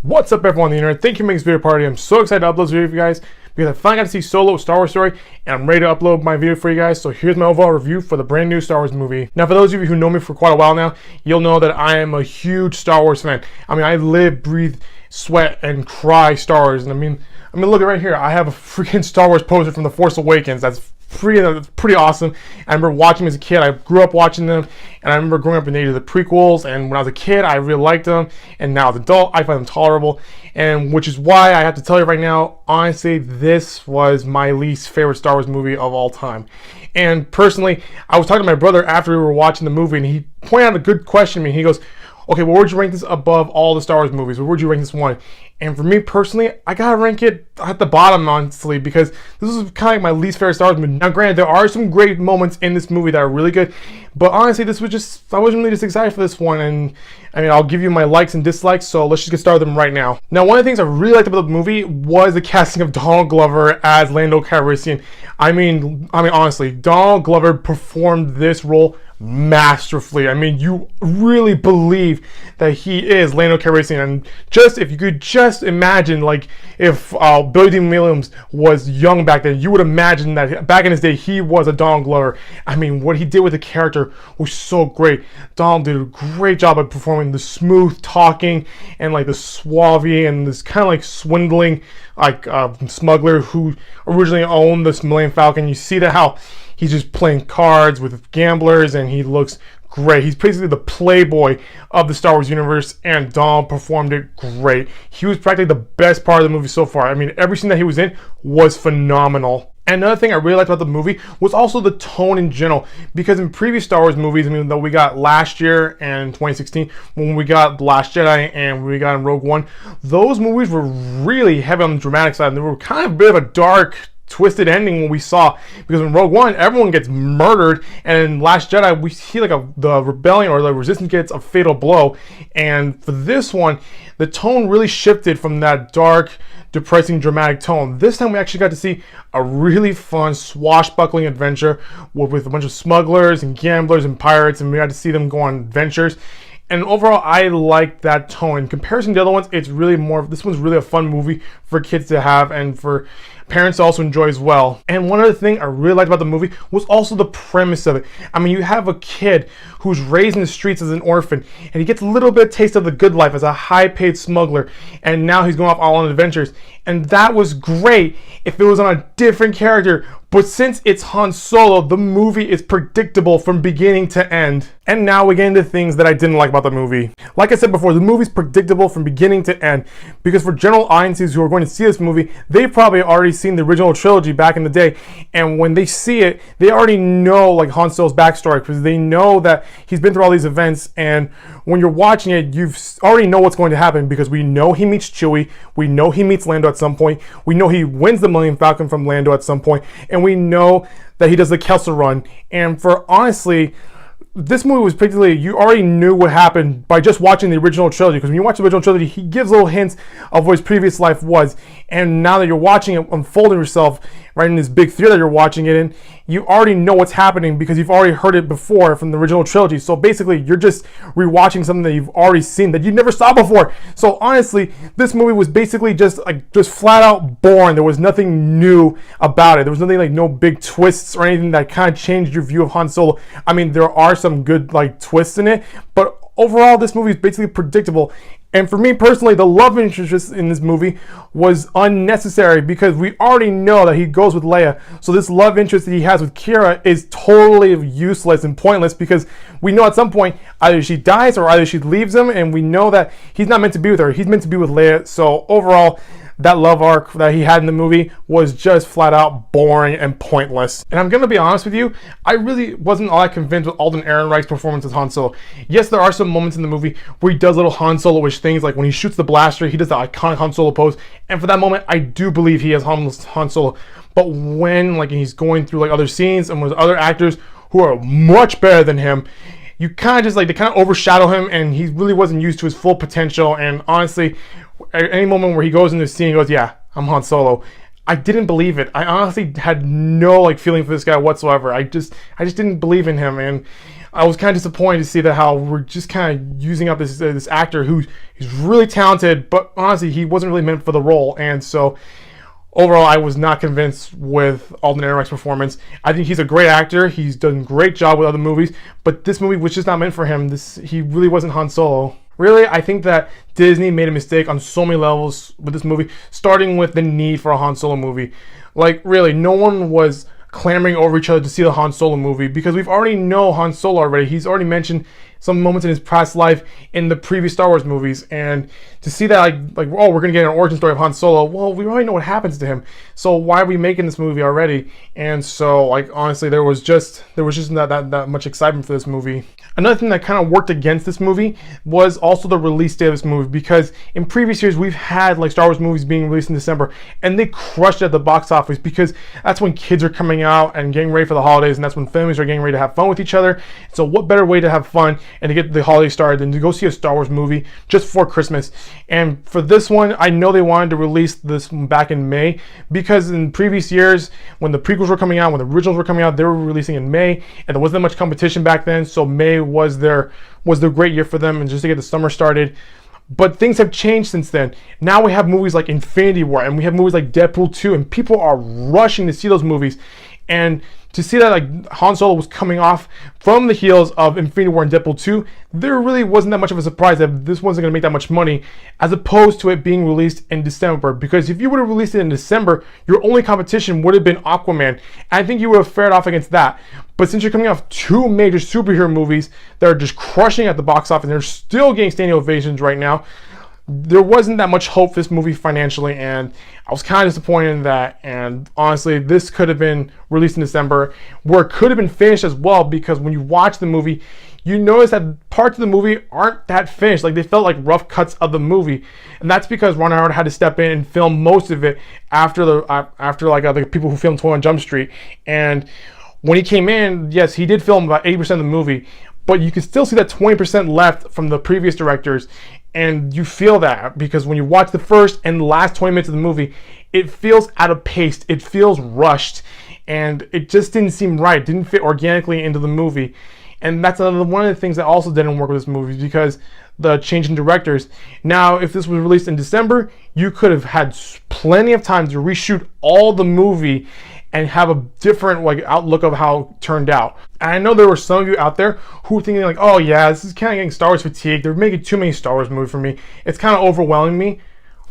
What's up, everyone on the internet? Thank you for making this video party. I'm so excited to upload this video for you guys because I finally got to see Solo: Star Wars Story, and I'm ready to upload my video for you guys. So here's my overall review for the brand new Star Wars movie. Now, for those of you who know me for quite a while now, you'll know that I am a huge Star Wars fan. I mean, I live, breathe, sweat, and cry Star Wars. And I mean, look at right here. I have a freaking Star Wars poster from The Force Awakens. That's pretty awesome. I remember watching them as a kid. I grew up watching them, and I remember growing up in the age of the prequels, and when I was a kid I really liked them, and now as an adult I find them tolerable, and which is why I have to tell you right now, honestly, this was my least favorite Star Wars movie of all time. And personally, I was talking to my brother after we were watching the movie, and he pointed out a good question to me. He goes, okay, well, where would you rank this above all the Star Wars movies? Where would you rank this one? And for me personally, I gotta rank it at the bottom, honestly, because this is kind of like my least favorite Star Wars movie. Now, granted, there are some great moments in this movie that are really good, but honestly, this was just, I wasn't really just excited for this one. And I mean, I'll give you my likes and dislikes, so let's just get started with them right now. Now, one of the things I really liked about the movie was the casting of Donald Glover as Lando Calrissian. I mean, honestly, Donald Glover performed this role masterfully. I mean, you really believe that he is Lando Calrissian, and just if you could just imagine, like, if Billy Dee Williams was young back then, you would imagine that back in his day he was a Donald Glover. I mean, what he did with the character was so great. Donald did a great job of performing the smooth talking and like the suave and this kind of like swindling like smuggler who originally owned this Millennium Falcon. You see that how he's just playing cards with gamblers, and he looks great. He's basically the playboy of the Star Wars universe, and Donald performed it great. He was practically the best part of the movie so far. I mean, every scene that he was in was phenomenal. And another thing I really liked about the movie was also the tone in general, because in previous Star Wars movies, I mean, that we got last year and 2016, when we got The Last Jedi and we got in Rogue One, those movies were really heavy on the dramatic side, and they were kind of a bit of a dark, twisted ending when we saw, because in Rogue One everyone gets murdered, and in Last Jedi we see like the rebellion or the resistance gets a fatal blow. And for this one, the tone really shifted from that dark, depressing, dramatic tone. This time we actually got to see a really fun swashbuckling adventure with a bunch of smugglers and gamblers and pirates, and we got to see them go on adventures. And overall, I like that tone. In comparison to the other ones, it's really more, this one's really a fun movie for kids to have and for parents to also enjoy as well. And one other thing I really liked about the movie was also the premise of it. I mean, you have a kid who's raised in the streets as an orphan, and he gets a little bit of taste of the good life as a high-paid smuggler, and now he's going off all on adventures. And that was great if it was on a different character, but since it's Han Solo, the movie is predictable from beginning to end. And now we get into things that I didn't like about the movie. Like I said before, the movie's predictable from beginning to end, because for general audiences who are going to see this movie, they've probably already seen the original trilogy back in the day, and when they see it, they already know like Han Solo's backstory, because they know that he's been through all these events. And when you're watching it, you already know what's going to happen, because we know he meets Chewie, we know he meets Lando at some point, we know he wins the Millennium Falcon from Lando at some point, and we know that he does the Kessel Run. And for honestly, this movie was particularly, you already knew what happened by just watching the original trilogy, because when you watch the original trilogy, he gives little hints of what his previous life was. And now that you're watching it unfolding yourself right in this big theater that you're watching it in, you already know what's happening because you've already heard it before from the original trilogy. So basically, you're just rewatching something that you've already seen that you never saw before. So honestly, this movie was basically just flat out boring. There was nothing new about it. There was nothing like no big twists or anything that kind of changed your view of Han Solo. I mean, there are some good like twists in it, but overall, this movie is basically predictable. And for me personally, the love interest in this movie was unnecessary, because we already know that he goes with Leia. So this love interest that he has with Qi'ra is totally useless and pointless, because we know at some point either she dies or either she leaves him, and we know that he's not meant to be with her. He's meant to be with Leia. So overall, that love arc that he had in the movie was just flat out boring and pointless. And I'm gonna be honest with you, I really wasn't all that convinced with Alden Ehrenreich's performance as Han Solo. Yes, there are some moments in the movie where he does little Han Solo-ish things, like when he shoots the blaster, he does the iconic Han Solo pose, and for that moment, I do believe he is Han Solo. But when like he's going through like other scenes and with other actors who are much better than him, you kind of just like, they kind of overshadow him, and he really wasn't used to his full potential. And honestly, at any moment where he goes into the scene, he goes, yeah, I'm Han Solo, I didn't believe it. I honestly had no like feeling for this guy whatsoever. I just didn't believe in him. And I was kind of disappointed to see that how we're just kind of using up this actor who's really talented, but honestly he wasn't really meant for the role. And so overall, I was not convinced with Alden Ehrenreich's performance. I think he's a great actor. He's done a great job with other movies, but this movie was just not meant for him. He really wasn't Han Solo. Really, I think that Disney made a mistake on so many levels with this movie, starting with the need for a Han Solo movie. Like, really, no one was clamoring over each other to see the Han Solo movie because we've already know Han Solo already. He's already mentioned some moments in his past life in the previous Star Wars movies, and to see that like oh, we're gonna get an origin story of Han Solo, well, we already know what happens to him, so why are we making this movie already? And so, like, honestly, there was just not that much excitement for this movie. Another thing that kind of worked against this movie was also the release date of this movie, because in previous years we've had like Star Wars movies being released in December and they crushed it at the box office, because that's when kids are coming out and getting ready for the holidays, and that's when families are getting ready to have fun with each other. So what better way to have fun and to get the holiday started than to go see a Star Wars movie just before Christmas? And for this one, I know they wanted to release this back in May, because in previous years when the prequels were coming out, when the originals were coming out, they were releasing in May, and there wasn't that much competition back then, so May was their great year for them, and just to get the summer started. But things have changed since then. Now we have movies like Infinity War, and we have movies like Deadpool 2, and people are rushing to see those movies. And to see that like Han Solo was coming off from the heels of Infinity War and Deadpool 2, there really wasn't that much of a surprise that this wasn't going to make that much money, as opposed to it being released in December. Because if you would have released it in December, your only competition would have been Aquaman, and I think you would have fared off against that. But since you're coming off two major superhero movies that are just crushing at the box office, and they're still getting standing ovations right now, there wasn't that much hope for this movie financially, and I was kind of disappointed in that. And honestly, this could have been released in December, where it could have been finished as well, because when you watch the movie, you notice that parts of the movie aren't that finished. Like, they felt like rough cuts of the movie, and that's because Ron Howard had to step in and film most of it after the people who filmed 21 Jump Street. And when he came in, yes, he did film about 80% of the movie, but you can still see that 20% left from the previous directors. And you feel that because when you watch the first and last 20 minutes of the movie, it feels out of pace, it feels rushed, and it just didn't seem right. It didn't fit organically into the movie. And that's one of the things that also didn't work with this movie, because the change in directors. Now, if this was released in December, you could have had plenty of time to reshoot all the movie and have a different like outlook of how it turned out. And I know there were some of you out there who were thinking like, oh yeah, this is kind of getting Star Wars fatigue. They're making too many Star Wars movies for me. It's kind of overwhelming me.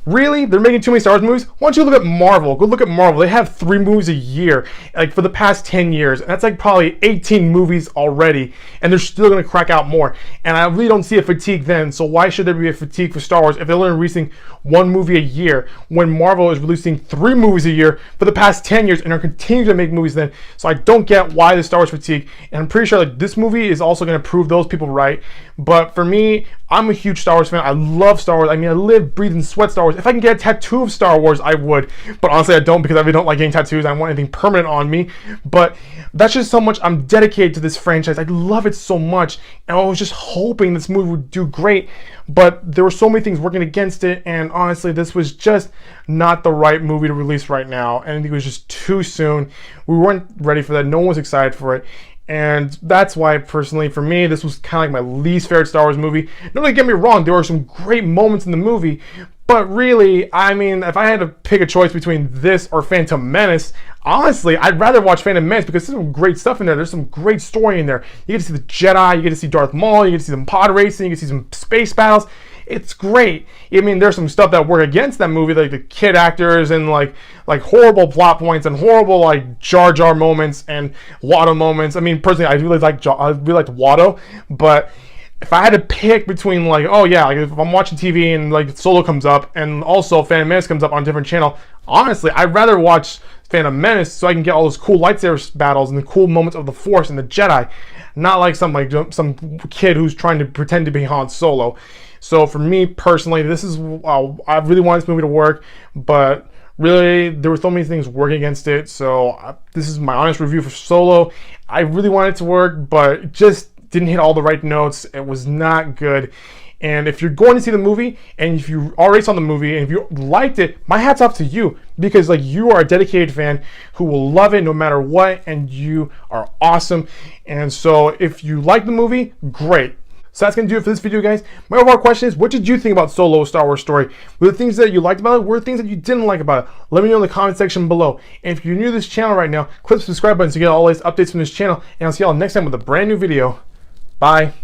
Really? They're making too many Star Wars movies? Why don't you look at Marvel? Go look at Marvel. They have 3 movies a year, like for the past 10 years. And that's like probably 18 movies already. And they're still going to crack out more. And I really don't see a fatigue then. So why should there be a fatigue for Star Wars if they're only releasing 1 movie a year, when Marvel is releasing 3 movies a year for the past 10 years and are continuing to make movies then? So I don't get why the Star Wars fatigue. And I'm pretty sure like this movie is also going to prove those people right. But for me, I'm a huge Star Wars fan. I love Star Wars. I mean, I live, breathe, and sweat Star Wars. If I can get a tattoo of Star Wars, I would. But honestly, I don't, because I really don't like getting tattoos. I don't want anything permanent on me. But that's just how much I'm dedicated to this franchise. I love it so much. And I was just hoping this movie would do great. But there were so many things working against it. And honestly, this was just not the right movie to release right now. And it was just too soon. We weren't ready for that. No one was excited for it. And that's why, personally, for me, this was kind of like my least favorite Star Wars movie. Don't really get me wrong, there were some great moments in the movie, but really, I mean, if I had to pick a choice between this or Phantom Menace, honestly, I'd rather watch Phantom Menace, because there's some great stuff in there. There's some great story in there. You get to see the Jedi, you get to see Darth Maul, you get to see some pod racing, you get to see some space battles. It's great. I mean, there's some stuff that work against that movie, like the kid actors and like horrible plot points and horrible like Jar Jar moments and Watto moments. I mean, personally, I really liked Watto, but if I had to pick between like, oh yeah, like if I'm watching TV and like Solo comes up and also Phantom Menace comes up on a different channel, honestly, I'd rather watch Phantom Menace so I can get all those cool lightsaber battles and the cool moments of the Force and the Jedi, not like some kid who's trying to pretend to be Han Solo. So for me personally, this is I really want this movie to work, but really there were so many things working against it. So this is my honest review for Solo. I really wanted it to work, but it just didn't hit all the right notes. It was not good. And if you're going to see the movie, and if you already saw the movie, and if you liked it, my hat's off to you, because like you are a dedicated fan who will love it no matter what, and you are awesome. And so if you like the movie, great. So that's going to do it for this video, guys. My overall question is, what did you think about Solo: A Star Wars Story? Were the things that you liked about it? Were the things that you didn't like about it? Let me know in the comment section below. And if you're new to this channel right now, click the subscribe button to get all the latest updates from this channel. And I'll see y'all next time with a brand new video. Bye.